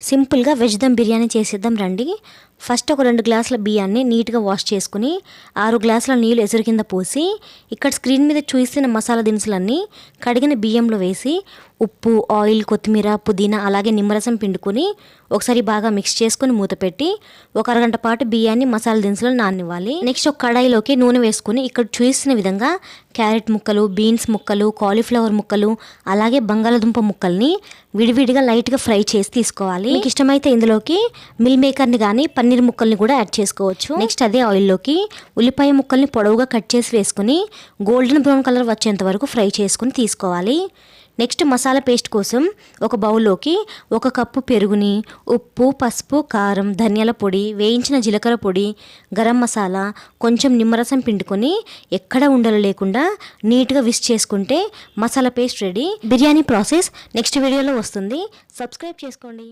సింపుల్గా వెజ్ దమ్ బిర్యానీ చేసేద్దాం రండి. ఫస్ట్ ఒక 2 గ్లాసుల బియ్యాన్ని నీట్గా వాష్ చేసుకుని 6 గ్లాసుల నీళ్ళు ఎసురు కింద పోసి ఇక్కడ స్క్రీన్ మీద చూసిన మసాలా దినుసులన్నీ కడిగిన బియ్యంలో వేసి ఉప్పు, ఆయిల్, కొత్తిమీర, పుదీనా అలాగే నిమ్మరసం పిండుకొని ఒకసారి బాగా మిక్స్ చేసుకొని మూత పెట్టి ఒక అరగంట పాటు బియ్యాన్ని మసాలా దినుసులు నాననివ్వాలి. నెక్స్ట్ ఒక కడాయిలోకి నూనె వేసుకుని ఇక్కడ చూసిన విధంగా క్యారెట్ ముక్కలు, బీన్స్ ముక్కలు, కాలీఫ్లవర్ ముక్కలు అలాగే బంగాళదుంప ముక్కల్ని విడివిడిగా లైట్గా ఫ్రై చేసి తీసుకోవాలి. మీకు ఇష్టమైతే ఇందులోకి మిల్ మేకర్ని కానీ పన్నీర్ ముక్కల్ని కూడా యాడ్ చేసుకోవచ్చు. నెక్స్ట్ అదే ఆయిల్లోకి ఉల్లిపాయ ముక్కల్ని పొడవుగా కట్ చేసి వేసుకుని గోల్డెన్ బ్రౌన్ కలర్ వచ్చేంత వరకు ఫ్రై చేసుకుని తీసుకోవాలి. నెక్స్ట్ మసాలా పేస్ట్ కోసం ఒక బౌల్లోకి 1 కప్పు పెరుగుని, ఉప్పు, పసుపు, కారం, ధనియాల పొడి, వేయించిన జీలకర్ర పొడి, గరం మసాలా, కొంచెం నిమ్మరసం పిండుకొని ఎక్కడ ఉండలు లేకుండా నీట్గా విస్క్ చేసుకుంటే masala paste ready. Biryani process next వీడియోలో వస్తుంది. సబ్స్క్రైబ్ చేసుకోండి.